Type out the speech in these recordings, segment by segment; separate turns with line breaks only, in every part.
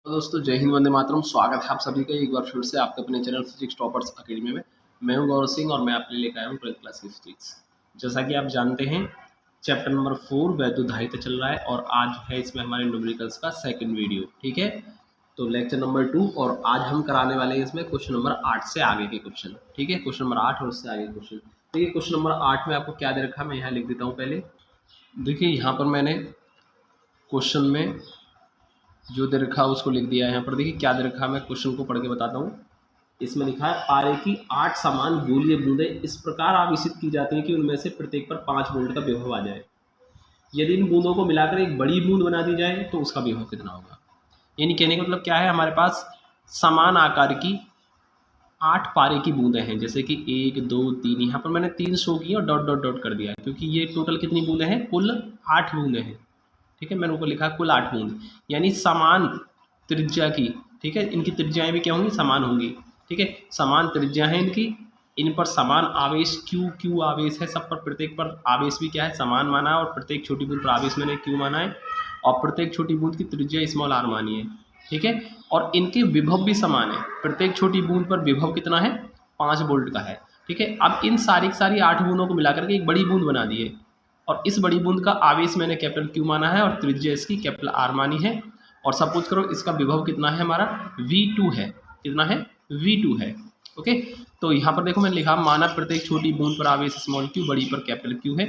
तो दोस्तों जय हिंद, वंदे मातरम। स्वागत है आप सभी का एक बार फिर से आपके अपने चैनल फिजिक्स टॉपर्स अकेडमी में। मैं हूं गौरव सिंह और मैं आपके लिए लेकर आया हूं 12th क्लास की फिजिक्स। जैसा कि आप जानते हैं चैप्टर नंबर 4 वैद्युधायित्व चल रहा है और आज है इसमें हमारे न्यूमेरिकल्स का सेकंड वीडियो। ठीक है, तो लेक्चर नंबर 2 और आज हम कराने वाले हैं इसमें क्वेश्चन नंबर 8 से आगे के क्वेश्चन। ठीक है, क्वेश्चन नंबर 8 और उससे आगे क्वेश्चन। देखिए क्वेश्चन नंबर 8 में आपको क्या दे रखा है, मैं यहाँ लिख देता हूँ पहले। देखिए यहाँ पर मैंने क्वेश्चन में जो दे रखा है उसको लिख दिया है। यहाँ पर देखिए क्या दे रखा है, मैं क्वेश्चन को पढ़ के बताता हूँ। इसमें लिखा है पारे की 8 समान गोलीय बूंदें इस प्रकार आवेशित की जाती हैं कि उनमें से प्रत्येक पर 5 वोल्ट का विभव आ जाए। यदि इन बूंदों को मिलाकर एक बड़ी बूंद बना दी जाए तो उसका विभव कितना होगा। यानी कहने का मतलब क्या है, हमारे पास समान आकार की 8 पारे की बूंदें हैं, जैसे कि 1 2 3। यहाँ पर मैंने 3 शो की और डॉट डॉट डॉट कर दिया है क्योंकि ये टोटल कितनी बूंदें हैं, कुल 8 बूंदें हैं। ठीक है, मैंने ऊपर लिखा कुल 8 बूंद, यानी समान त्रिज्या की। ठीक है, इनकी त्रिज्याएं भी क्या होंगी, समान होंगी। ठीक है, समान त्रिज्या है इनकी, इन पर समान आवेश क्यू आवेश है, सब पर प्रत्येक पर आवेश भी क्या है, समान माना है। और प्रत्येक छोटी बूंद पर आवेश मैंने क्यू माना है और प्रत्येक छोटी बूंद की त्रिज्या स्मॉल आर मानी है। ठीक है, और इनके विभव भी समान है। प्रत्येक छोटी बूंद पर विभव कितना है, 5 वोल्ट का है। ठीक है, अब इन सारी 8 बूंदों को मिलाकर के एक बड़ी बूंद बना दी है और इस बड़ी बूंद का आवेश मैंने कैपिटल क्यू माना है और त्रिज्या इसकी कैपिटल आर मानी है। और सपोज करो इसका विभव कितना है, हमारा V2 है। कितना है, V2 है। ओके, तो यहाँ पर देखो मैंने लिखा माना प्रत्येक छोटी बूंद पर आवेश स्मॉल क्यू, बड़ी पर कैपिटल क्यू है।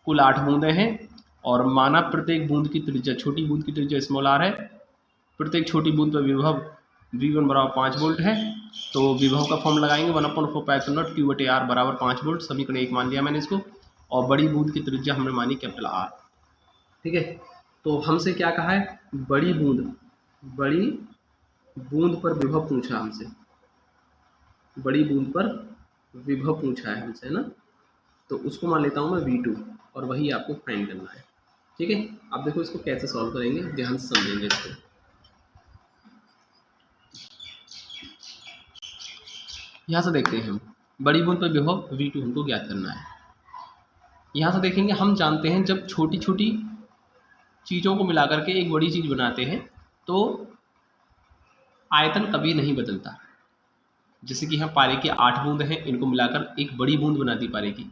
कुल 8 बूंदें हैं और माना प्रत्येक बूंद की त्रिज्या, छोटी बूंद की त्रिज्या स्मॉल आर है। प्रत्येक छोटी बूंद पर विभव V1 बराबर 5 वोल्ट है। तो विभव का फॉर्म लगाएंगे 1/4 क्यू बटे आर बराबर 5 वोल्ट, समीकरण 1 मान लिया मैंने इसको। और बड़ी बूंद की त्रिज्या हमने मानी कैपिटल आर। ठीक है, तो हमसे क्या कहा है, बड़ी बूंद पर विभव पूछा हमसे, बड़ी बूंद पर विभव पूछा है हमसे, है ना। तो उसको मान लेता हूँ मैं V2 और वही आपको फाइंड करना है। ठीक है, अब देखो इसको कैसे सॉल्व करेंगे, ध्यान से समझेंगे इसको। यहाँ से देखते हैं हम, बड़ी बूंद पर विभव V2 हमको ज्ञात करना है। यहाँ से देखेंगे, हम जानते हैं जब छोटी छोटी चीज़ों को मिलाकर के एक बड़ी चीज़ बनाते हैं तो आयतन कभी नहीं बदलता। जैसे कि यहाँ पारे की 8 बूंद हैं, इनको मिलाकर एक बड़ी बूंद बनाती पारे की,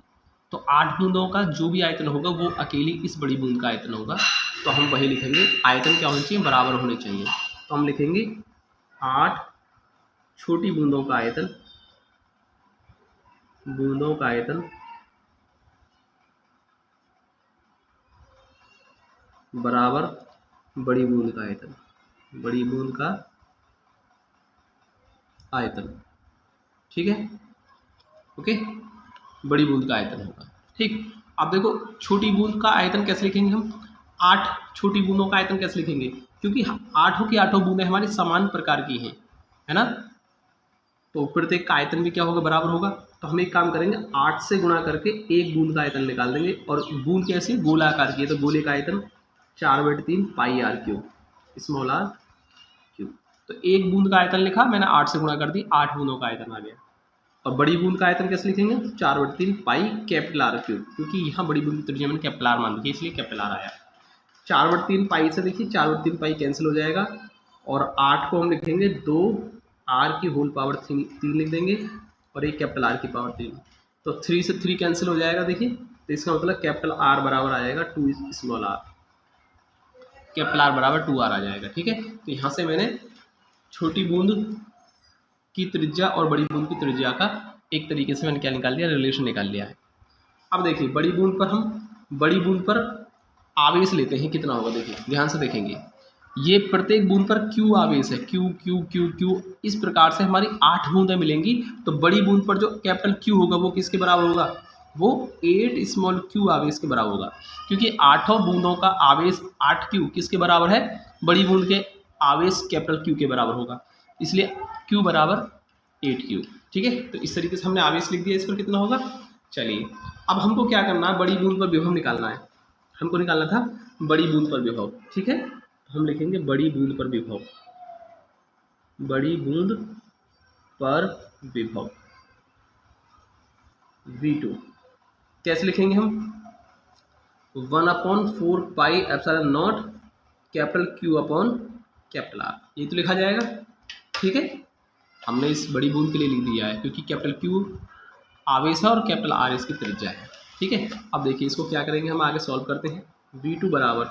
तो 8 बूंदों का जो भी आयतन होगा वो अकेली इस बड़ी बूंद का आयतन होगा। तो हम वही लिखेंगे, आयतन क्या होना चाहिए, बराबर होने चाहिए। तो हम लिखेंगे 8 छोटी बूंदों का आयतन, बराबर बड़ी बूंद का आयतन, बड़ी बूंद का आयतन। ठीक है, ओके, बड़ी बूंद का आयतन होगा। ठीक, अब देखो छोटी बूंद का आयतन कैसे लिखेंगे हम, 8 छोटी बूंदों का आयतन कैसे लिखेंगे, क्योंकि 8 की 8 बूंदें हमारी समान प्रकार की हैं, है ना। तो प्रत्येक का आयतन भी क्या होगा, बराबर होगा। तो हम एक काम करेंगे, 8 से गुणा करके एक बूंद का आयतन निकाल देंगे। और बूंद कैसी, गोलाकार की है, तो गोले का आयतन 4/3 pi R cube, small R cube. तो एक बूंद का आयतन लिखा मैंने, 8 से गुणा कर दी, 8 बूंदों का आयतन आ गया। और बड़ी बूंद का आयतन कैसे लिखेंगे, 4/3 पाई कैपिटल आर क्यूब, क्योंकि यहाँ बड़ी बूंद की त्रिज्या मैंने कैपिटल आर मान दी इसलिए कैपिटल आर आया। 4/3 पाई से देखिए 4/3 पाई कैंसिल हो जाएगा और 8 को हम लिखेंगे 2 आर की होल पावर 3 लिख देंगे और एक कैपिटल आर की पावर 3। तो 3 से 3 कैंसिल हो जाएगा देखिए, तो इसका मतलब कैपिटल आर बराबर आ जाएगा 2 स्मॉल आर, कैपिटल आर बराबर 2 आर आ जाएगा। ठीक है, तो यहाँ से मैंने छोटी बूंद की त्रिज्या और बड़ी बूंद की त्रिज्या का एक तरीके से मैंने क्या निकाल लिया, रिलेशन निकाल लिया है। अब देखिए बड़ी बूंद पर आवेश लेते हैं, कितना होगा देखिए, ध्यान से देखेंगे। ये प्रत्येक बूंद पर क्यू आवेश है, क्यू क्यू क्यू क्यू, इस प्रकार से हमारी 8 बूंदें मिलेंगी। तो बड़ी बूंद पर जो कैपिटल क्यू होगा वो किसके बराबर होगा, वो 8 स्मॉल क्यू आवेश के बराबर होगा, क्योंकि 8 बूंदों का आवेश 8 क्यू किसके बराबर है, बड़ी बूंद के आवेश कैपिटल क्यू के बराबर होगा, इसलिए क्यू बराबर 8 क्यू। ठीक है, तो इस तरीके से हमने आवेश लिख दिया, इस पर कितना होगा। चलिए अब हमको क्या करना है, बड़ी बूंद पर विभव निकालना है, हमको निकालना था बड़ी बूंद पर विभव। ठीक है, हम लिखेंगे बड़ी बूंद पर विभव, बड़ी बूंद पर विभव V2 कैसे लिखेंगे हम, 1/4 pi epsilon not capital Q upon capital R, ये तो लिखा जाएगा। ठीक है, हमने इस बड़ी बूंद के लिए लिख दिया है क्योंकि कैपिटल क्यू आवेश है और कैपिटल आर इसकी त्रिज्या है। ठीक है, अब देखिए इसको क्या करेंगे, हम आगे सॉल्व करते हैं। V2 बराबर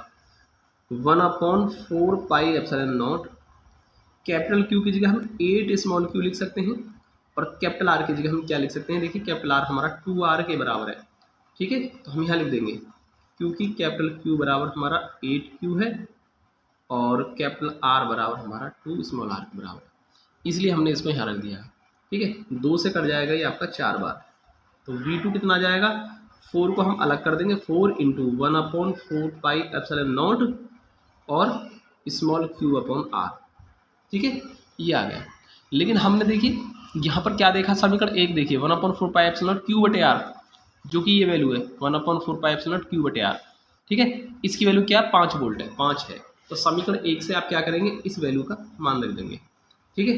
1/4 pi epsilon not, capital Q की जगह हम 8 स्मॉल क्यू लिख सकते हैं और कैपिटल आर की जगह हम क्या लिख सकते हैं, देखिए कैपिटल आर हमारा 2r के बराबर है। ठीक है, तो हम यहाँ लिख देंगे क्योंकि कैपिटल क्यू बराबर हमारा 8q है और कैपिटल आर बराबर हमारा 2 स्मॉल आर के बराबर है, इसलिए हमने इसको यहाँ रख दिया है। ठीक है, 2 से कट जाएगा ये आपका 4 बार, तो V2 कितना आ जाएगा, 4 को हम अलग कर देंगे, 4 × 1/4 पाई एप्सिलॉन नॉट और स्मॉल क्यू अपॉन आर। ठीक है, ये आ गया। लेकिन हमने देखिए यहाँ पर क्या देखा, समीकरण 1 देखिए 1/4 पाई एप्सिलॉन नॉट क्यू बटे आर, जो कि ये वैल्यू है 1/4 पाई एप्सिलॉन नॉट क्यू बटे आर। ठीक है, इसकी वैल्यू क्या है, 5 वोल्ट है, 5 है। तो समीकरण 1 से आप क्या करेंगे, इस वैल्यू का मान रख देंगे। ठीक है,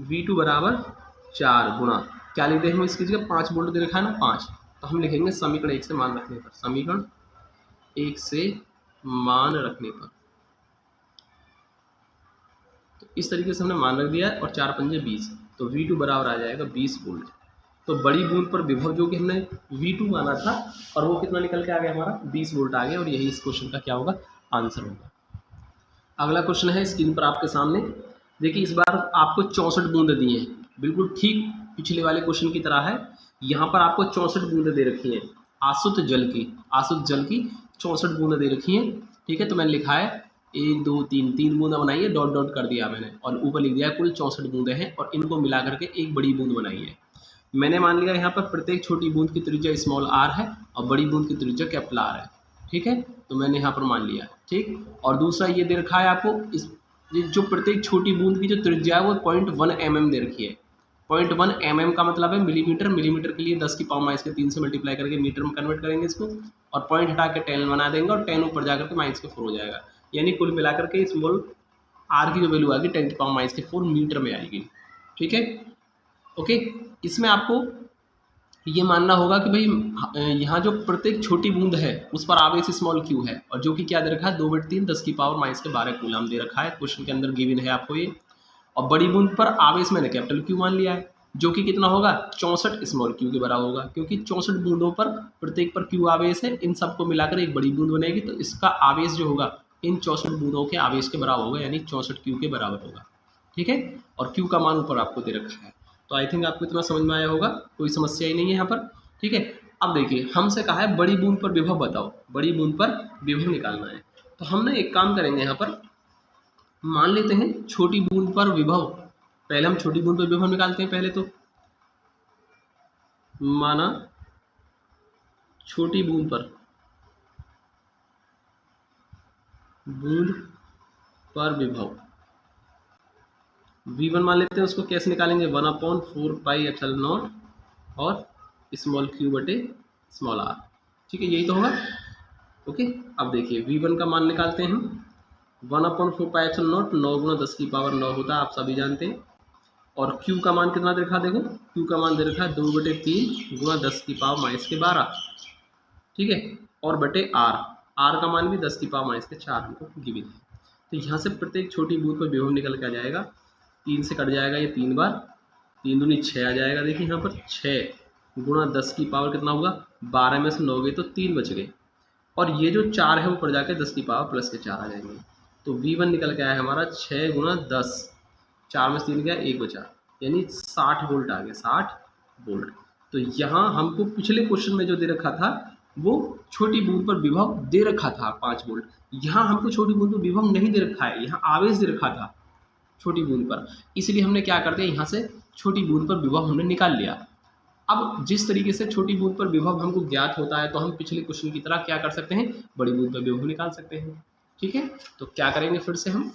V2 बराबर 4 गुणा क्या लिख देंगे इसकी जगह, 5 वोल्ट दे रखा है ना 5, तो हम लिखेंगे समीकरण 1 से मान रखने पर, समीकरण 1 से मान रखने पर, तो इस तरीके से हमने मान रख दिया है और 4 पंजे 20, तो V2 बराबर आ जाएगा 20 वोल्ट। तो बड़ी बूंद पर विभव जो कि हमने V2 माना था और वो कितना निकल के आ गया हमारा 20 वोल्ट आ गया, और यही इस क्वेश्चन का क्या होगा, आंसर होगा। अगला क्वेश्चन है स्क्रीन पर आपके सामने, देखिए इस बार आपको 64 बूंद दी हैं, बिल्कुल ठीक पिछले वाले क्वेश्चन की तरह है। यहाँ पर आपको 64 बूंदें दे रखी हैं आसुत जल की, 64 बूंदें दे रखी हैं। ठीक है, तो मैंने लिखा है 1 2 3 बूंदा बनाई है, डॉट डॉट कर दिया मैंने, और ऊपर लिख दिया कुल 64 बूंदें हैं और इनको मिला करके एक बड़ी बूंद बनाई है। मैंने मान लिया यहाँ पर प्रत्येक छोटी बूंद की त्रिज्या स्मॉल आर है और बड़ी बूंद की त्रिज्या कैपिटल आर है। ठीक है, तो मैंने यहाँ पर मान लिया। ठीक, और दूसरा ये दे रखा है आपको, इस जो प्रत्येक छोटी बूंद की जो त्रिज्या है वो 0.1 mm दे रखी है। 0.1 mm का मतलब है मिलीमीटर, मिलीमीटर के लिए 10 की पावर -3 से मल्टीप्लाई करके मीटर में कन्वर्ट करेंगे इसको, और पॉइंट हटा के 10 बना देंगे और 10 ऊपर जाकर के -4 हो जाएगा, यानी कुल मिलाकर के स्मॉल आर की जो वैल्यू आएगी 10 की पावर -4 मीटर में आएगी। ठीक है, ओके। इसमें आपको ये मानना होगा कि भाई यहाँ जो प्रत्येक छोटी बूंद है उस पर आवेश स्मॉल क्यू है, और जो कि क्या दे रखा है 2/3 10 की पावर -12 कूलम दे रखा है, क्वेश्चन के अंदर गिवन है आपको ये। और बड़ी बूंद पर आवेश मैंने कैपिटल क्यू मान लिया है, जो कि कितना होगा 64 स्मॉल क्यू के बराबर होगा, क्योंकि 64 बूंदों पर प्रत्येक पर क्यू आवेश है, इन सबको मिलाकर एक बड़ी बूंद बनेगी, तो इसका आवेश जो होगा इन 64 बूंदों के आवेश के बराबर होगा, यानी 64 क्यू के बराबर होगा। ठीक है, और क्यू का मान ऊपर आपको दे रखा है, तो आई थिंक आपको इतना समझ में आया होगा, कोई समस्या ही नहीं है यहाँ पर। ठीक है, अब देखिए हमसे कहा है बड़ी बूंद पर विभव बताओ, बड़ी बूंद पर विभव निकालना है, तो हमने एक काम करेंगे यहाँ पर, मान लेते हैं छोटी बूंद पर विभव, पहले हम छोटी बूंद पर विभव निकालते हैं। पहले तो माना छोटी बूंद पर विभव V1 मान लेते हैं, उसको कैसे निकालेंगे 1/4 पाई एप्सिलॉन नॉट और स्मॉल क्यू बटे स्मॉल आर। ठीक है, यही तो होगा। ओके, अब देखिए V1 का मान निकालते हैं हम, 1/4 पाई एप्सिलॉन नॉट 9 × 10 की पावर 9 होता है, आप सभी जानते हैं। और Q का मान कितना दे रखा है, देखो Q का मान दे रखा है 2/3 × 10 की पावर -12। ठीक है, और बटे R का मान भी 10 की पावर -4 हमको गिवन है। तो यहाँ से प्रत्येक छोटी बूंद पर विभव निकल के आ जाएगा, 3 से कट जाएगा ये 3 बार, 3 दूनी 6 आ जाएगा। देखिए यहाँ पर 6 × 10 की पावर कितना होगा, 12 में से 9 गए तो 3 बच गए, और ये जो 4 है ऊपर जाके 10 की पावर +4 आ जाएंगे। तो V1 निकल के आया हमारा 6 × 10, 4 में से 3 गया 1 बचा, यानी 60 वोल्ट आ गया, 60 वोल्ट। तो यहाँ हमको पिछले क्वेश्चन में जो दे रखा था वो छोटी बूंद पर विभव दे रखा था 5 वोल्ट, यहाँ हमको छोटी बूंद पर विभव नहीं दे रखा है, यहाँ आवेश दे रखा था छोटी बूंद पर, इसलिए हमने क्या करते हैं यहाँ से छोटी बूंद पर विभव हमने निकाल लिया। अब जिस तरीके से छोटी बूंद पर विभव हमको ज्ञात होता है, तो हम पिछले क्वेश्चन की तरह क्या कर सकते हैं, बड़ी बूंद पर विभव निकाल सकते हैं। ठीक है, तो क्या करेंगे, फिर से हम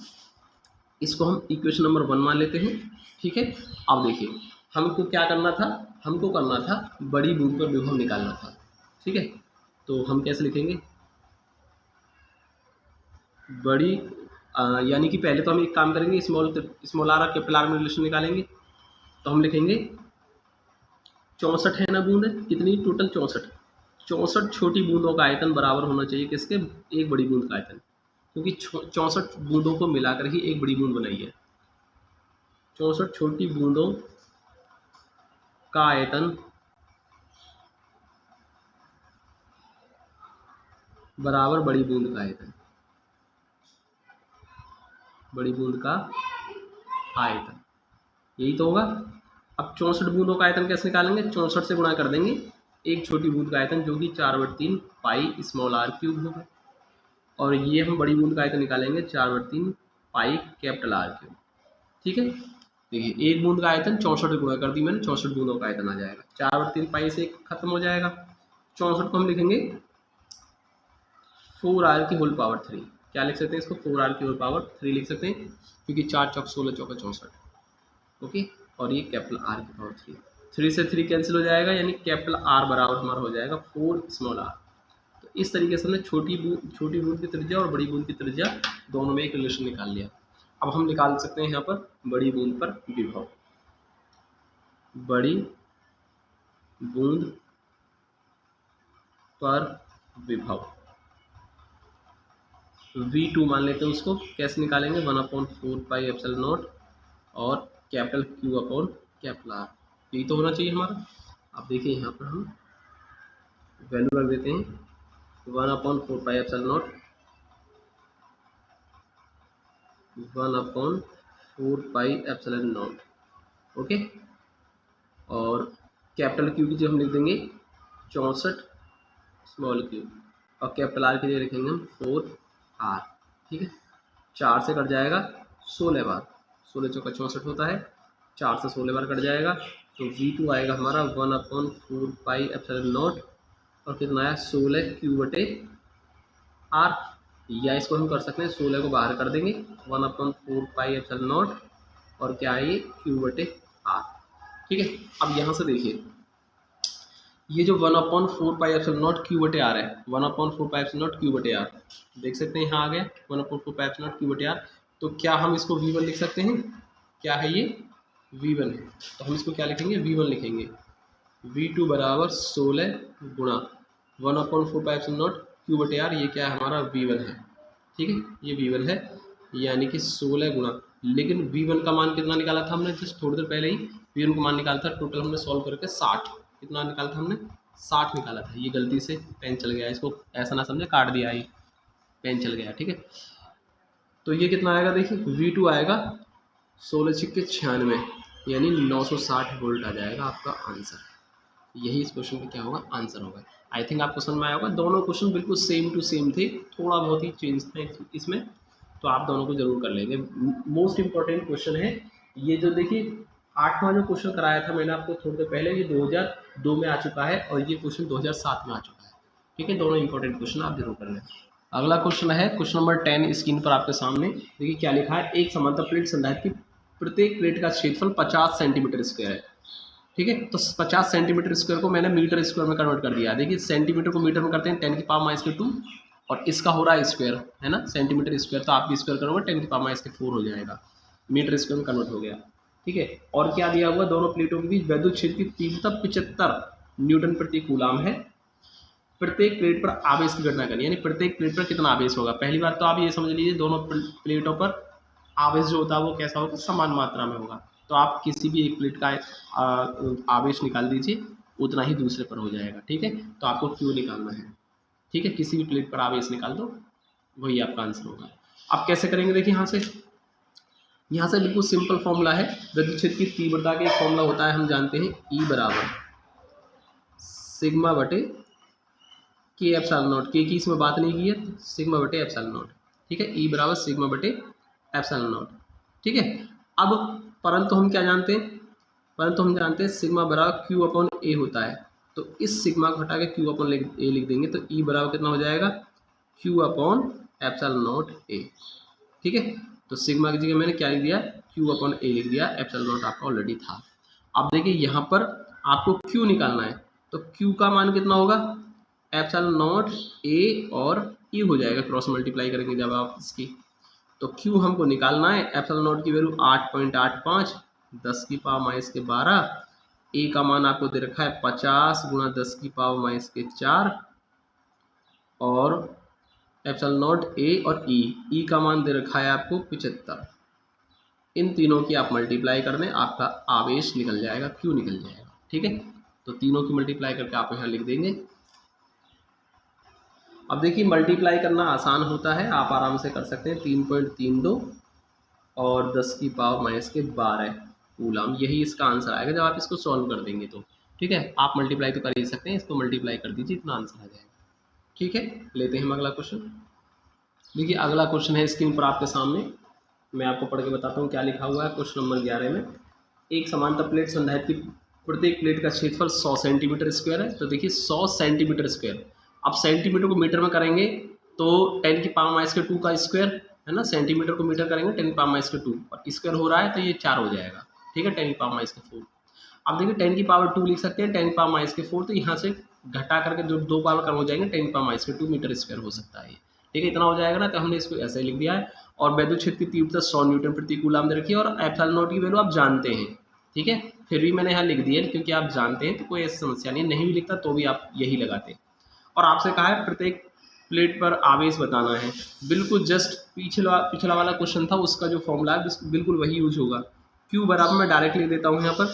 इसको हम इक्वेशन नंबर 1 मान लेते हैं। ठीक है, अब देखिए हमको क्या करना था, हमको करना था बड़ी बूंद पर विभव निकालना था। ठीक है, तो हम कैसे लिखेंगे, बड़ी यानी कि पहले तो हम एक काम करेंगे, स्मॉल आर कैपिटल आर में रिलेशन निकालेंगे। तो हम लिखेंगे 64 है ना बूंद, कितनी टोटल 64 छोटी बूंदों का आयतन बराबर होना चाहिए किसके, एक बड़ी बूंद का आयतन। क्योंकि 64 बूंदों को मिलाकर ही एक बड़ी बूंद बनाई है। 64 छोटी बूंदों का आयतन बराबर बड़ी बूंद का आयतन, बड़ी बूंद का आयतन, यही तो होगा। अब 64 बूंदों का आयतन कैसे निकालेंगे? 64 से गुणा कर देंगे एक छोटी बूंद का आयतन, जो कि 4/3 पाई स्मॉल r क्यूब होगा। और ये हम बड़ी बूंद का आयतन निकालेंगे 4/3 पाई कैपिटल R क्यूब। ठीक है, देखिए एक बूंद का आयतन 64 से गुणा कर दी मैंने, 64 बूंदों का आयतन आ जाएगा। 4/3 पाई से खत्म हो जाएगा। 64 को हम लिखेंगे 4r की होल पावर 3। क्या लिख सकते हैं इसको? 4r की होल पावर 3 लिख सकते हैं, क्योंकि 4 चौक 16 चौका 64। ओके, और ये कैपिटल R की पावर 3, 3 से 3 कैंसिल हो जाएगा, यानी कैपिटल R बराबर हमारा हो जाएगा 4 स्मॉल r। तो इस तरीके से हमने छोटी बूंद की त्रिज्या और बड़ी बूंद की त्रिज्या दोनों में एक रिलेशन निकाल लिया। अब हम निकाल सकते हैं यहाँ पर बड़ी बूंद पर विभव। बड़ी बूंद पर विभव V2 मान लेते हैं उसको। कैसे निकालेंगे? 1/4 पाई एप्सिलॉन नॉट और capital Q upon capital R, यही तो होना चाहिए हमारा। अब देखिए यहाँ पर हम वैल्यू रख देते हैं 1/4 pi epsilon not, 1/4 pi epsilon not. Okay, और कैपिटल Q की जगह हम लिख देंगे 64 स्मॉल क्यू, और कैपिटल R की जगह लिखेंगे हम 4r। ठीक है, 4 से कट जाएगा 16 बार, 16 चौका 64 होता है, 4 से 16 बार कट जाएगा, तो V2 आएगा हमारा 1/4 पाई एप्सिलॉन नॉट, और कितना आया 16 Q/r। या इसको हम कर सकते हैं 16 को बाहर कर देंगे, 1/4 पाई एप्सिलॉन नॉट और क्या है ये Q/r। ठीक है, अब यहाँ से देखिए ये जो 1/4 पाई एप्सिलॉन नॉट Q/r है, 1/4 पाई एप्सिलॉन नॉट Q/r, देख सकते हैं यहाँ आ गया 1/4 पाई एप्सिलॉन नॉट Q/r। तो क्या हम इसको V1 लिख सकते हैं? क्या है ये? V1 है, तो हम इसको क्या लिखेंगे? V1 लिखेंगे। V2 बराबर 16 गुणा 1/4 पाई एप्सिलॉन नॉट Q/r, ये क्या है हमारा? V1 है। ठीक है, ये V1 है, यानी कि 16 गुणा, लेकिन V1 का मान कितना निकाला था हमने जस्ट थोड़ी देर पहले ही? V1 का मान निकाला था टोटल हमने सॉल्व करके 60। कितना निकाला था हमने? 60 निकाला था। ये गलती से पेन चल गया, इसको ऐसा ना समझे काट दिया, ये पेन चल गया। ठीक है, तो ये कितना आएगा? देखिए V2 आएगा 16 छिक्के 96, यानी 960 वोल्ट आ जाएगा आपका आंसर। यही इस क्वेश्चन का क्या होगा? आंसर होगा। आई थिंक आपको समझ में आया होगा। दोनों क्वेश्चन बिल्कुल सेम टू सेम थे, थोड़ा बहुत ही चेंज था इसमें, तो आप दोनों को जरूर कर लेंगे। मोस्ट इंपॉर्टेंट क्वेश्चन है ये। जो देखिए 8वां जो क्वेश्चन कराया था मैंने आपको थोड़ी देर पहले, ये 2002 में आ चुका है, और ये क्वेश्चन 2007 में आ चुका है। ठीक है, दोनों इंपॉर्टेंट क्वेश्चन आप जरूर कर लें। अगला क्वेश्चन है क्वेश्चन नंबर 10 स्क्रीन पर आपके सामने। देखिए क्या लिखा है? एक समांतर प्लेट संधारित्र की प्रत्येक प्लेट का क्षेत्रफल 50 सेंटीमीटर स्क्वायर है। ठीक है, तो 50 सेंटीमीटर स्क्वायर को मैंने मीटर स्क्वायर में कन्वर्ट कर दिया। देखिए सेंटीमीटर को मीटर में करते हैं 10 की पावर -2, और इसका हो रहा है स्क्वायर, है ना, सेंटीमीटर स्क्वायर, तो आप भी स्क्वायर करोगे 10 की पावर -4 हो जाएगा, मीटर स्क्वायर में कन्वर्ट हो गया। ठीक है, और क्या दिया हुआ? दोनों प्लेटों के बीच वैद्युत क्षेत्र की तीव्रता 75 न्यूटन प्रति कूलाम है। प्रत्येक प्लेट पर आवेश की गणना करिए, यानी प्रत्येक प्लेट पर कितना आवेश होगा। पहली बात तो आप ये समझ लीजिए दोनों प्लेटों पर आवेश जो होता है वो कैसा होगा? समान मात्रा में होगा। तो आप किसी भी एक प्लेट का आवेश निकाल दीजिए, उतना ही दूसरे पर हो जाएगा। ठीक है, तो आपको क्यू निकालना है। ठीक है, किसी भी प्लेट पर आवेश निकाल दो, वही आपका आंसर होगा। अब कैसे करेंगे? देखिए यहाँ से बिल्कुल सिंपल फॉर्मूला है। विद्युत क्षेत्र की तीव्रता का एक फॉर्मूला होता है, हम जानते हैं E बराबर सिग्मा बटे के एप्सिलॉन नॉट। के की इसमें बात नहीं की है, तो सिग्मा बटे एप्सिलॉन नॉट। ठीक है, E बराबर सिग्मा बटे एप्सिलॉन नॉट। ठीक है, अब परंतु हम क्या जानते हैं? परंतु हम जानते हैं सिग्मा बराबर Q अपॉन A होता है, तो इस सिग्मा को हटा के Q अपॉन A लिख देंगे, तो E बराबर कितना हो जाएगा? Q upon epsilon not A। ठीक है, तो सिग्मा की जगह मैंने क्या लिख दिया? Q अपॉन A लिख दिया, एप्सिलॉन नॉट आपका ऑलरेडी था। अब देखिए यहाँ पर आपको Q निकालना है, तो Q का मान कितना होगा? एप्सिलॉन नॉट A और E हो जाएगा, क्रॉस मल्टीप्लाई करेंगे जब आप इसकी, तो Q हमको निकालना है। एप्सिलॉन नॉट की वैल्यू 8.85 10 की पावर -12, A का मान आपको दे रखा है 50 गुणा 10 की पावर -4, और एप्सिलॉन नॉट ए और ई का मान दे रखा है आपको 75। इन तीनों की आप मल्टीप्लाई कर दें, आपका आवेश निकल जाएगा, क्यू निकल जाएगा। ठीक है, तो तीनों की मल्टीप्लाई करके आप यहाँ लिख देंगे। अब देखिए मल्टीप्लाई करना आसान होता है, आप आराम से कर सकते हैं। 3.32 और 10 की पावर माइनस के 12 कूलम, यही इसका आंसर आएगा जब आप इसको सॉल्व कर देंगे तो। ठीक है, आप मल्टीप्लाई तो कर ही सकते हैं, इसको मल्टीप्लाई कर दीजिए, इतना आंसर आ जाएगा। ठीक है, लेते हैं हम अगला क्वेश्चन। देखिए अगला क्वेश्चन है स्क्रीन पर आपके सामने, मैं आपको पढ़ के बताता हूँ क्या लिखा हुआ है। क्वेश्चन नंबर 11 में एक समांतर प्लेट संधारित्र की प्रत्येक प्लेट का क्षेत्रफल 100 सेंटीमीटर स्क्वायर है। तो देखिए 100 सेंटीमीटर स्क्वायर, अब सेंटीमीटर को मीटर में करेंगे तो 10 की पावर माइनस के 2 का स्क्वायर है ना, सेंटीमीटर को मीटर करेंगे 10 की पावर माइनस के 2 और स्क्वायर हो रहा है तो ये 4 हो जाएगा। ठीक है, 10 की पावर माइनस के 4। अब देखिए 10 की पावर 2 लिख सकते हैं, 10 की पावर माइनस के 4, तो यहाँ से घटा करके जो 2 पावर कम हो जाएंगे 10 की पावर माइनस के 2 मीटर स्क्वायर हो सकता है। ठीक है, इतना हो जाएगा ना, तो हमने इसको ऐसे लिख दिया है। और वैद्युत क्षेत्र की तीव्रता 100 न्यूटन प्रति कूलम दे रखी है और एप्सिलॉन नॉट की वैल्यू आप जानते हैं। ठीक है, फिर भी मैंने यहाँ लिख दिया क्योंकि आप जानते हैं तो कोई ऐसी समस्या नहीं भी लिखता तो भी आप यही लगाते। और आपसे कहा है प्रत्येक प्लेट पर आवेश बताना है, बिल्कुल जस्ट पिछला वाला क्वेश्चन था उसका जो फॉर्मूला है बिल्कुल वही यूज होगा। क्यू बराबर, मैं डायरेक्ट लिख देता हूँ यहाँ पर,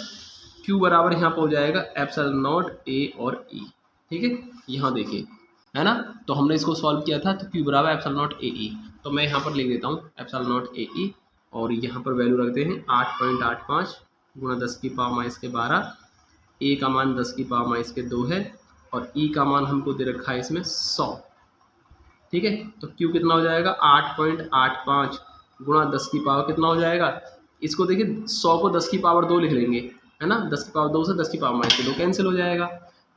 क्यू बराबर यहाँ पर हो जाएगा एप्सिलॉन नॉट ए और ई। ठीक है, यहाँ देखिए है ना, तो हमने इसको सॉल्व किया था तो क्यू बराबर एप्सिलॉन नॉट ए ई, तो मैं यहाँ पर लिख देता हूँ एप्सिलॉन नॉट ए ई और यहाँ पर वैल्यू रखते हैं 8.85 गुणा 10 की पावर माइनस के 12, ए का मान 10 की पावर माइनस के 2 है और ई का मान हमको दे रखा है इसमें 100। ठीक है, तो क्यू कितना हो जाएगा 8.85 गुणा 10 की पावर कितना हो जाएगा, इसको देखिए 100 को 10 की पावर 2 लिख लेंगे है ना, 10 की पावर 2 से 10 की पावर माइनस के 2 कैंसिल हो जाएगा,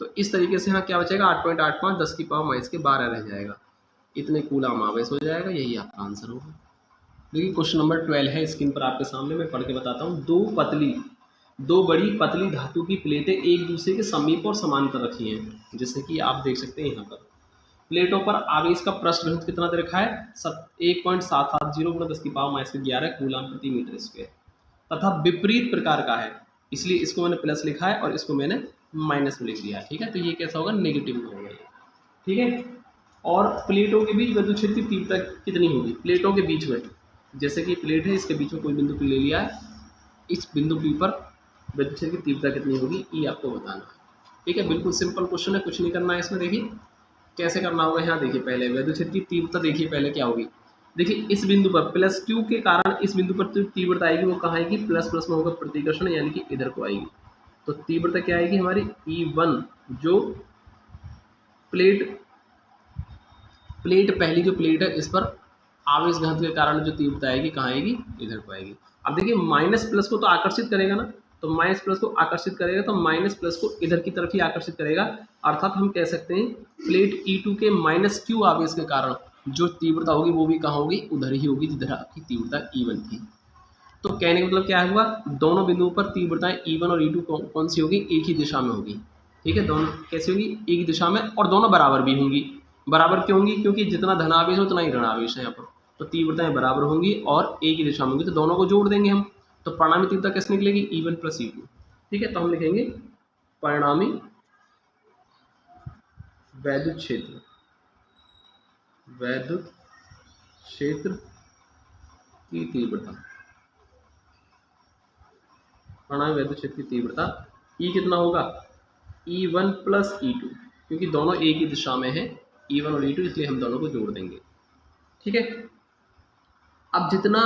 तो इस तरीके से यहाँ क्या बचेगा 8.85 10 की पावर माइनस के 12 रह जाएगा, इतने कूलम आवेश हो जाएगा, यही आपका आंसर होगा। देखिए क्वेश्चन नंबर 12 है स्क्रीन पर आपके सामने, मैं पढ़ के बताता हूँ। दो बड़ी पतली धातु की प्लेटें एक दूसरे के समीप और समांतर रखी हैं, जैसे कि आप देख सकते हैं यहाँ पर प्लेटों पर आवेश का पृष्ठ घनत्व कितना दे रखा है 1.770 गुणा 10 की पावर माइनस के 11 कूलम प्रति मीटर स्क्वायर तथा विपरीत प्रकार का है, इसलिए इसको मैंने प्लस लिखा है और इसको मैंने माइनस में लिख दिया। ठीक है, तो ये कैसा होगा नेगेटिव में होगा ये। ठीक है, और प्लेटों के बीच विद्युत क्षेत्र की तीव्रता कितनी होगी, प्लेटों के बीच में, जैसे कि प्लेट है इसके बीच में कोई बिंदु P ले लिया है, इस बिंदु P पर विद्युत क्षेत्र की तीव्रता कितनी होगी ये आपको बताना है। ठीक है, बिल्कुल सिंपल क्वेश्चन है, कुछ नहीं करना है इसमें। देखिए कैसे करना होगा, यहाँ देखिए पहले विद्युत क्षेत्र की तीव्रता देखिए पहले क्या होगी, देखिए इस बिंदु पर प्लस क्यू के कारण इस बिंदु पर तीव्रता आएगी वो कहाँ आएगी, प्लस प्लस में होगा प्रतिकर्षण, यानी कि इधर को आएगी, तो तीव्रता क्या आएगी हमारी E1, जो प्लेट पहली जो प्लेट है इस पर आवेश घनत्व के कारण जो तीव्रता आएगी कहाँ आएगी, इधर को आएगी। अब देखिए माइनस प्लस को तो आकर्षित करेगा ना, तो माइनस प्लस को आकर्षित करेगा तो माइनस प्लस को इधर की तरफ ही आकर्षित करेगा, अर्थात हम कह सकते हैं प्लेट E2 के माइनस क्यू आवेश के कारण जो तीव्रता होगी वो भी कहाँ होगी, उधर ही होगी जिधर आपकी तीव्रता E1 थी। तो कहने का मतलब क्या हुआ, दोनों बिंदुओं पर तीव्रताएं E1 और E2 कौन सी होगी, एक ही दिशा में होगी। ठीक है, दोनों कैसी होगी, एक ही दिशा में, और दोनों बराबर भी होंगी। बराबर क्यों होंगी, क्योंकि जितना धनावेश है उतना ही ऋणावेश है यहाँ पर, तो तीव्रताएं बराबर होंगी और एक ही दिशा में होंगी, तो दोनों को जोड़ देंगे हम, तो परिणामी तीव्रता कैसे निकलेगी, E1 प्लस E2। ठीक है, तो हम लिखेंगे परिणामी वैद्युत क्षेत्र की तीव्रता, परिणामी वैद्युत क्षेत्र की तीव्रता E कितना होगा, E1 प्लस E2, क्योंकि दोनों एक ही दिशा में है E1 और E2, इसलिए हम दोनों को जोड़ देंगे। ठीक है, अब जितना,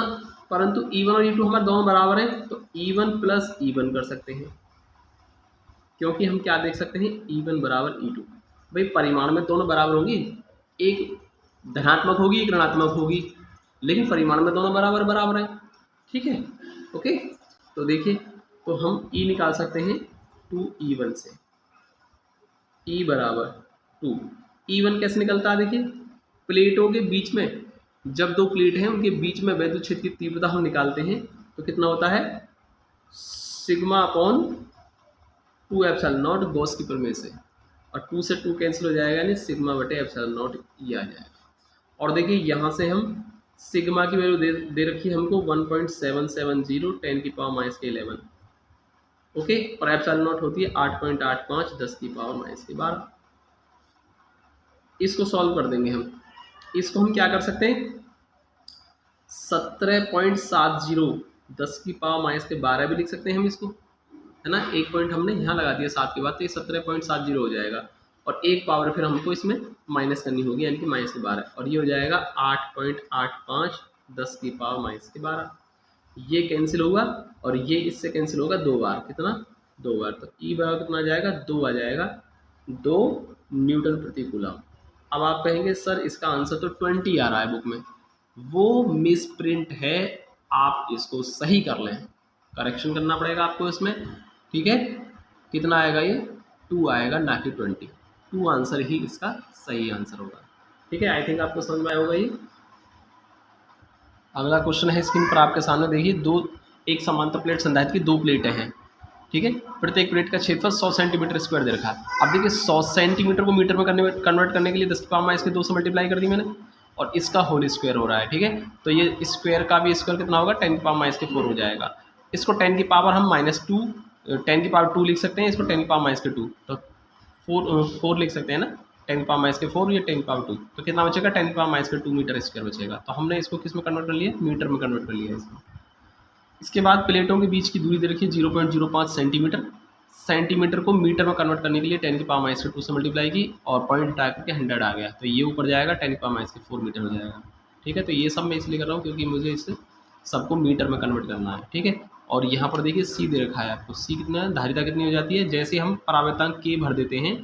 परंतु E1 और E2 हमारे दोनों बराबर हैं तो E1 प्लस E1 कर सकते हैं, क्योंकि हम क्या देख सकते हैं E1 बराबर E2, भाई परिमाण में दोनों बराबर होंगी, एक धनात्मक होगी एक ऋणात्मक होगी, लेकिन परिमाण में दोनों बराबर बराबर है। ठीक है, ओके, तो देखिए तो हम E निकाल सकते हैं 2E1 से, E बराबर 2, E1 कैसे निकलता है, देखिए प्लेटों के बीच में, जब दो प्लेट हैं उनके बीच में वैद्युत क्षेत्र की तीव्रता हम निकालते हैं तो कितना होता है sigma upon 2 epsilon not Gauss की प्रमेय से, और 2 से 2 कैंसिल हो जाएगा, यानी सिग्मा बटे एप्सिलॉन नॉट ये आ जाएगा। और देखिए यहाँ से हम सिग्मा की वैल्यू दे रखी है हमको 1.770 10 की पावर माइनस के 11, ओके, और एप्सिलॉन नॉट होती है 8.85 10 की पावर माइनस के 12। इसको सॉल्व कर देंगे हम, इसको हम क्या कर सकते हैं, 17.70 10 की पावर माइनस के 12 भी लिख सकते हैं हम इसको, है ना। एक पॉइंट हमने यहाँ लगा दिया 7 के बाद, तो ये 17.70 हो जाएगा, और एक पावर फिर हमको इसमें माइनस करनी होगी, यानी कि माइनस के 12, और ये हो जाएगा 8.85 10 की पावर माइनस के 12। ये कैंसिल होगा और ये इससे कैंसिल होगा 2 बार, कितना 2 बार, तो ई बराबर कितना आ जाएगा 2 आ जाएगा, 2 न्यूटन प्रति कूलम। अब आप कहेंगे सर इसका आंसर तो 20 आ रहा है बुक में, वो मिस प्रिंट है, आप इसको सही कर लें, करेक्शन करना पड़ेगा आपको इसमें, ठीक है। कितना आएगा ये 2 आएगा, ना कि 20, 2 आंसर ही इसका सही आंसर होगा, ठीक है। आई थिंक आपको समझ में आया होगा ये। अगला क्वेश्चन है स्क्रीन पर आपके सामने, देखिए एक समांतर प्लेट संधारित्र की 2 प्लेटें हैं, ठीक है। प्रत्येक प्लेट का क्षेत्रफल 100 सेंटीमीटर स्क्वायर दे रखा है। अब देखिए 100 सेंटीमीटर को मीटर में कन्वर्ट करने के लिए 10 की पावर माइनस के 2 से मल्टीप्लाई कर दी मैंने, और इसका होल स्क्वायर हो रहा है, ठीक है। तो ये स्क्वायर का भी स्क्वायर कितना होगा 10 की पावर माइनस के 4 हो जाएगा। इसको 10 की पावर हम -2 10 की पावर 2 लिख सकते हैं, इसको 10 की पावर माइनस के 2, तो 4 लिख सकते हैं ना, 10 की पावर माइनस के 4, ये 10 की पावर 2, तो कितना बचेगा 10 की पावर माइनस के 2 मीटर स्क्वायर बचेगा। तो हमने इसको किस में कन्वर्ट कर लिया, मीटर में कन्वर्ट कर लिया इसको। इसके बाद प्लेटों के बीच की दूरी दे रखी है 0.05 सेंटीमीटर, सेंटीमीटर को मीटर में कन्वर्ट करने के लिए 10 की पावर माइनस के 2 से मल्टीप्लाई की, और पॉइंट हटा करके 100 आ गया, तो ये ऊपर जाएगा 10 की पावर माइनस के 4 मीटर हो जाएगा, ठीक है। तो ये सब मैं इसलिए कर रहा हूँ क्योंकि मुझे इसे सबको मीटर में कन्वर्ट करना है, ठीक है। और यहाँ पर देखिए सी दे रखा है आपको, सी कितना, धारिता कितनी हो जाती है, जैसे हम परावर्तनांक के भर देते हैं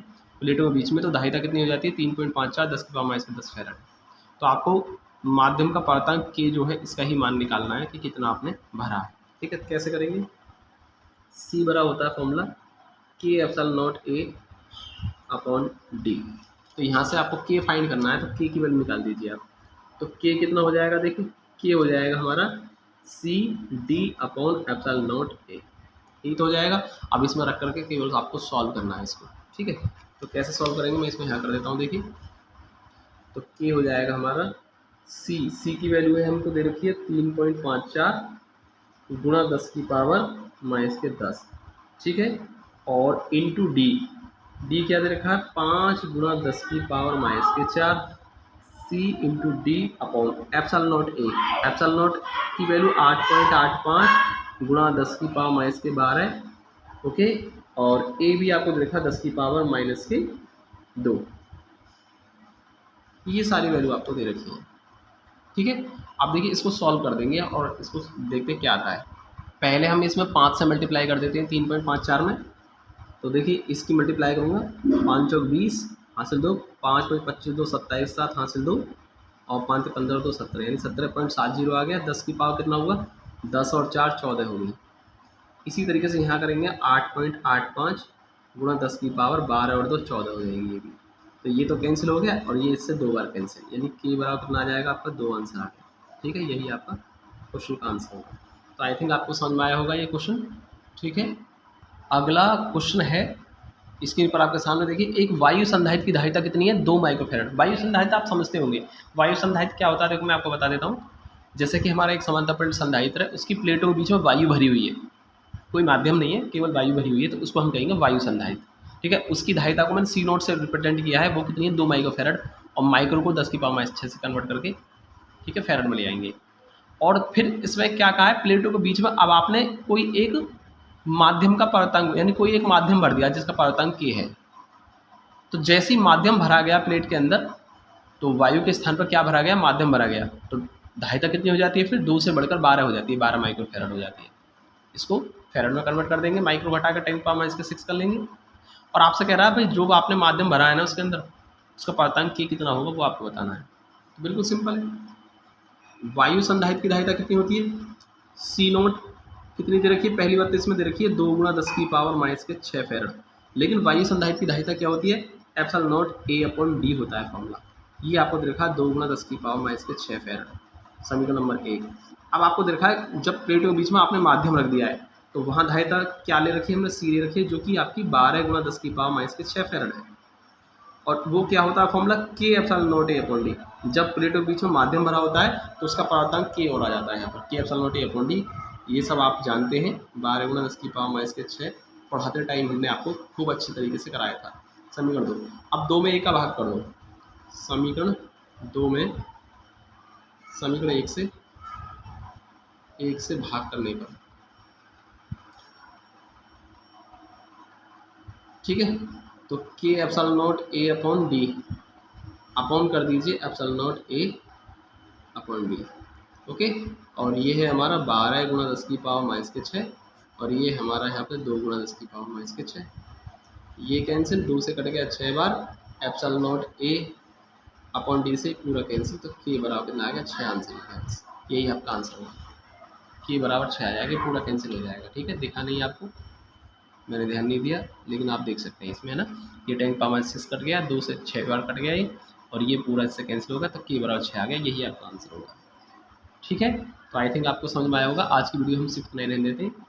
प्लेटों के बीच में, तो धारिता कितनी हो जाती है 3.54 10 की पावर माइनस के 10 फैराड। तो आपको माध्यम का परावर्तनांक के जो है इसका ही मान निकालना है कि कितना आपने भरा है, ठीक है। कैसे करेंगे, सी बड़ा होता है फॉर्मूला के epsilon not A upon D, तो यहाँ से आपको के फाइंड करना है, तो के की वैल्यू निकाल दीजिए आप, तो के कितना हो जाएगा, देखिए के हो जाएगा हमारा C D upon epsilon not A, ये तो हो जाएगा। अब इसमें रख करके केवल आपको सॉल्व करना है इसको, ठीक है। तो कैसे सॉल्व करेंगे, मैं इसमें यहाँ कर देता हूँ, देखिए तो के हो जाएगा हमारा सी की वैल्यू है हमको दे रखी है 3.54 गुणा 10 की पावर माइनस के 10, ठीक है, और इंटू डी क्या दे रखा है 5 गुणा 10 की पावर माइनस के 4, C into D upon epsilon not A, epsilon naught की वैल्यू 8.85 गुणा 10 की पावर माइनस के 12, ओके, और ए भी आपको दे रखा 10 की पावर माइनस के 2, ये सारी वैल्यू आपको दे रखी है, ठीक है। अब देखिए इसको सॉल्व कर देंगे और इसको देखते क्या आता है। पहले हम इसमें 5 से मल्टीप्लाई कर देते हैं 3.54 में, तो देखिए इसकी मल्टीप्लाई करूँगा 5 चौक 20 हासिल 2, 5 में 25 2 27 7 हासिल 2, और 5 से 15 2 17, यानी 17.70 आ गया। 10 की पावर कितना होगा 10 और 4 14 होगी। इसी तरीके से यहाँ करेंगे 8.85 गुणा 10 की पावर 12 और 2 14 हो जाएगी, ये भी, तो ये तो कैंसिल हो गया, और ये इससे 2 बार कैंसिल, यानी के बराबर कितना आ जाएगा आपका 2 आंसर आ गया, ठीक है। यही आपका क्वेश्चन का आंसर होगा। तो आई थिंक आपको समझ में आया होगा ये क्वेश्चन, ठीक है। अगला क्वेश्चन है स्क्रीन पर आपके सामने, देखिए एक वायु संधारित्र की धारिता कितनी है 2 माइक्रोफैराड। वायु संधारित्र आप समझते होंगे, वायु संधारित्र क्या होता है, देखो मैं आपको बता देता हूँ। जैसे कि हमारा एक समांतर प्लेट संधारित्र है, उसकी प्लेटों के बीच में वायु भरी हुई है, कोई माध्यम नहीं है, केवल वायु भरी हुई है, तो उसको हम कहेंगे वायु संधारित्र, ठीक है। उसकी धारिता को मैंने सी नोट से रिप्रेजेंट किया है, वो कितनी है 2 माइक्रोफैराड, और माइक्रो को 10 की पावर माइनस 6 से कन्वर्ट करके, ठीक है, फैराड में ले आएंगे। और फिर इसमें क्या कहा है, प्लेटों के बीच में अब आपने कोई एक माध्यम का परावर्तनांक, यानी कोई एक माध्यम भर दिया जिसका परावर्तनांक के है, तो जैसे ही माध्यम भरा गया प्लेट के अंदर, तो वायु के स्थान पर क्या भरा गया, माध्यम भरा गया, तो धारिता कितनी हो जाती है, फिर 2 से बढ़कर 12 हो जाती है, 12 माइक्रोफैराड हो जाती है। इसको फैराड में कन्वर्ट कर देंगे, माइक्रो घटा कर 10 पावर माइनस के 6 कर लेंगे। और आपसे कह रहा है भाई जो आपने माध्यम भरा है ना उसके अंदर, उसका परावर्तनांक के कितना होगा वो आपको बताना है। तो बिल्कुल सिंपल है, वायु संधारित्र की धारिता कितनी होती है, सी नोट कितनी दे रखी है, पहली बात तो इसमें दे रखी है 2 गुणा 10 की पावर माइनस के 6 फैराड, लेकिन वायु संधारित्र की धारिता क्या होती है, epsilon not A upon D होता है फॉर्मूला, ये आपको दे रखा है 2 गुणा 10 की पावर माइनस के 6 फैराड, समीकरण नंबर 1। अब आपको दे रखा है जब प्लेटों के बीच में आपने माध्यम रख दिया है, तो वहाँ धारिता क्या ले रखी है हमने, सी ले रखी है, जो कि आपकी 12 गुणा 10 की पावर माइनस के 6 फैराड है, और वो क्या होता है फॉर्मूला के epsilon not A upon D. जब प्लेटों के बीच में माध्यम भरा होता है तो उसका परावर्तनांक के और आ जाता है यहाँ पर, के epsilon not A upon D, ये सब आप जानते हैं। 12 गुणा 10 की पावर माइनस के 6 पढ़ाते टाइम हमने आपको खूब अच्छी तरीके से कराया था। समीकरण 2, अब 2 में 1 का भाग कर दो, समीकरण 2 में समीकरण 1 से भाग करने पर, ठीक है। तो के epsilon not A upon D, upon कर दीजिए epsilon not A upon D, okay. और ये है हमारा 12 गुणा 10 की पावर माइनस के 6, और ये हमारा यहाँ पे 2 गुणा 10 की पावर माइनस के 6। ये कैंसिल, 2 से कट गया 6 बार, epsilon not A upon D से पूरा कैंसिल, तो के बराबर कितना आ गया 6 आंसर है। यही आपका आंसर होगा, के बराबर 6 आ जाएगा, पूरा कैंसिल हो जाएगा, ठीक है। दिखा नहीं आपको, मैंने ध्यान नहीं दिया, लेकिन आप देख सकते हैं इसमें, है ना। ये 10 पावर 6 कट गया, 2 से 6 बार कट गया ये, और ये पूरा इससे कैंसिल होगा, तो के बराबर 6 आ गया, यही आपका आंसर होगा, ठीक है। तो आई थिंक आपको समझ में आया होगा। आज की वीडियो हम सिर्फ नहीं रहने देते हैं।